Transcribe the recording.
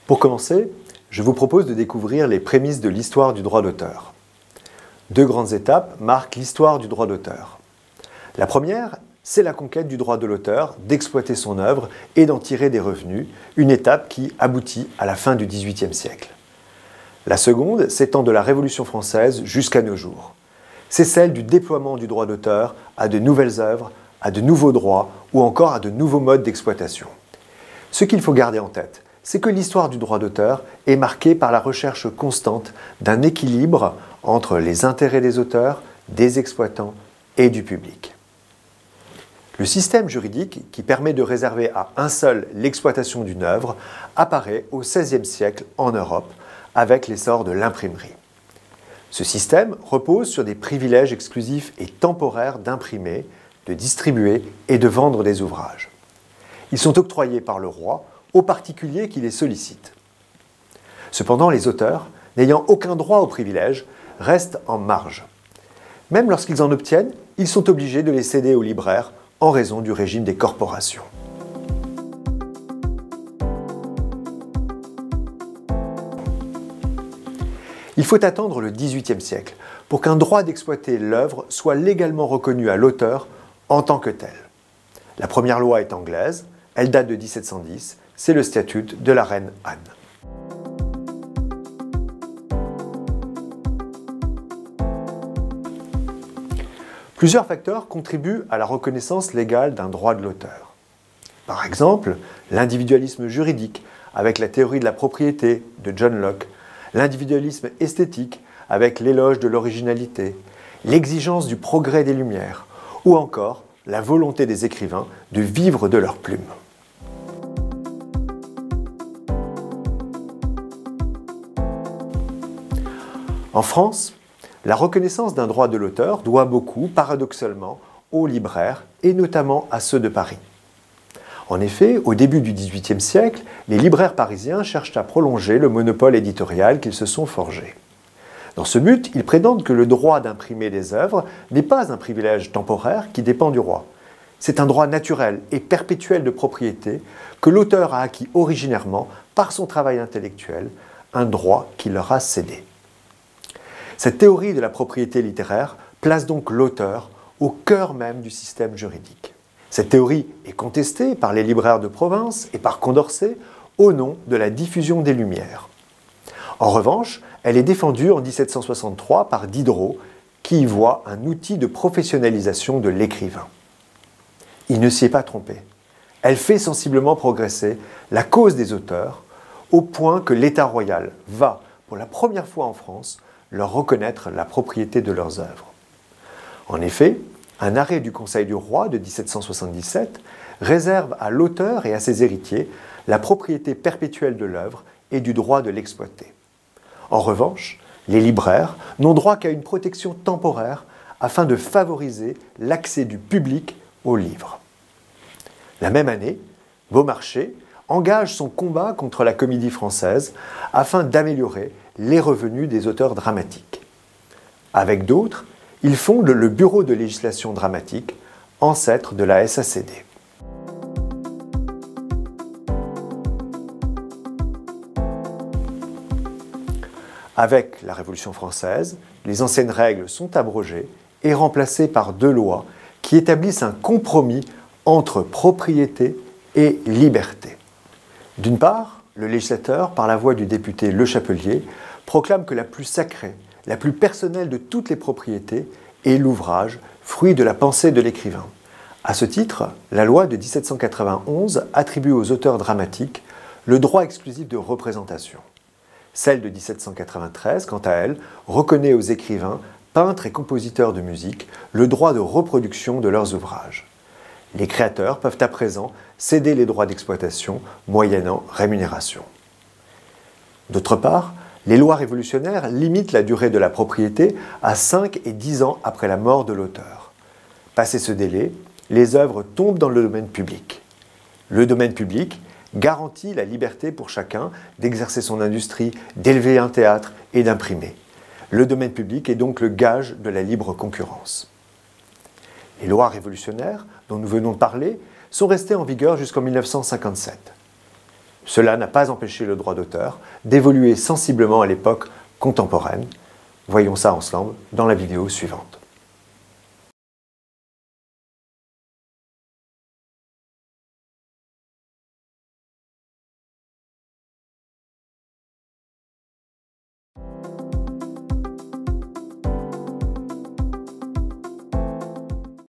Pour commencer, je vous propose de découvrir les prémices de l'histoire du droit d'auteur. Deux grandes étapes marquent l'histoire du droit d'auteur. La première, c'est la conquête du droit de l'auteur d'exploiter son œuvre et d'en tirer des revenus, une étape qui aboutit à la fin du XVIIIe siècle. La seconde s'étend de la Révolution française jusqu'à nos jours. C'est celle du déploiement du droit d'auteur à de nouvelles œuvres, à de nouveaux droits ou encore à de nouveaux modes d'exploitation. Ce qu'il faut garder en tête, c'est que l'histoire du droit d'auteur est marquée par la recherche constante d'un équilibre entre les intérêts des auteurs, des exploitants et du public. Le système juridique qui permet de réserver à un seul l'exploitation d'une œuvre apparaît au XVIe siècle en Europe avec l'essor de l'imprimerie. Ce système repose sur des privilèges exclusifs et temporaires d'imprimer, de distribuer et de vendre des ouvrages. Ils sont octroyés par le roi aux particuliers qui les sollicitent. Cependant, les auteurs, n'ayant aucun droit au privilège, restent en marge. Même lorsqu'ils en obtiennent, ils sont obligés de les céder aux libraires en raison du régime des corporations. Il faut attendre le XVIIIe siècle pour qu'un droit d'exploiter l'œuvre soit légalement reconnu à l'auteur en tant que tel. La première loi est anglaise, elle date de 1710, c'est le statut de la reine Anne. Plusieurs facteurs contribuent à la reconnaissance légale d'un droit de l'auteur. Par exemple, l'individualisme juridique, avec la théorie de la propriété de John Locke, l'individualisme esthétique, avec l'éloge de l'originalité, l'exigence du progrès des Lumières, ou encore la volonté des écrivains de vivre de leur plume. En France, la reconnaissance d'un droit de l'auteur doit beaucoup, paradoxalement, aux libraires et notamment à ceux de Paris. En effet, au début du XVIIIe siècle, les libraires parisiens cherchent à prolonger le monopole éditorial qu'ils se sont forgé. Dans ce but, ils prétendent que le droit d'imprimer des œuvres n'est pas un privilège temporaire qui dépend du roi. C'est un droit naturel et perpétuel de propriété que l'auteur a acquis originairement par son travail intellectuel, un droit qu'il leur a cédé. Cette théorie de la propriété littéraire place donc l'auteur au cœur même du système juridique. Cette théorie est contestée par les libraires de province et par Condorcet au nom de la diffusion des Lumières. En revanche, elle est défendue en 1763 par Diderot, qui y voit un outil de professionnalisation de l'écrivain. Il ne s'y est pas trompé. Elle fait sensiblement progresser la cause des auteurs, au point que l'État royal va, pour la première fois en France, leur reconnaître la propriété de leurs œuvres. En effet, un arrêt du Conseil du roi de 1777 réserve à l'auteur et à ses héritiers la propriété perpétuelle de l'œuvre et du droit de l'exploiter. En revanche, les libraires n'ont droit qu'à une protection temporaire afin de favoriser l'accès du public aux livres. La même année, Beaumarchais engage son combat contre la Comédie Française afin d'améliorer les revenus des auteurs dramatiques. Avec d'autres, il fonde le Bureau de législation dramatique, ancêtre de la SACD. Avec la Révolution française, les anciennes règles sont abrogées et remplacées par deux lois qui établissent un compromis entre propriété et liberté. D'une part, le législateur, par la voix du député Le Chapelier, proclame que la plus sacrée, la plus personnelle de toutes les propriétés est l'ouvrage, fruit de la pensée de l'écrivain. À ce titre, la loi de 1791 attribue aux auteurs dramatiques le droit exclusif de représentation. Celle de 1793, quant à elle, reconnaît aux écrivains, peintres et compositeurs de musique le droit de reproduction de leurs ouvrages. Les créateurs peuvent à présent céder les droits d'exploitation moyennant rémunération. D'autre part, les lois révolutionnaires limitent la durée de la propriété à 5 et 10 ans après la mort de l'auteur. Passé ce délai, les œuvres tombent dans le domaine public. Le domaine public garantit la liberté pour chacun d'exercer son industrie, d'élever un théâtre et d'imprimer. Le domaine public est donc le gage de la libre concurrence. Les lois révolutionnaires, dont nous venons de parler, sont restées en vigueur jusqu'en 1957. Cela n'a pas empêché le droit d'auteur d'évoluer sensiblement à l'époque contemporaine. Voyons ça ensemble dans la vidéo suivante.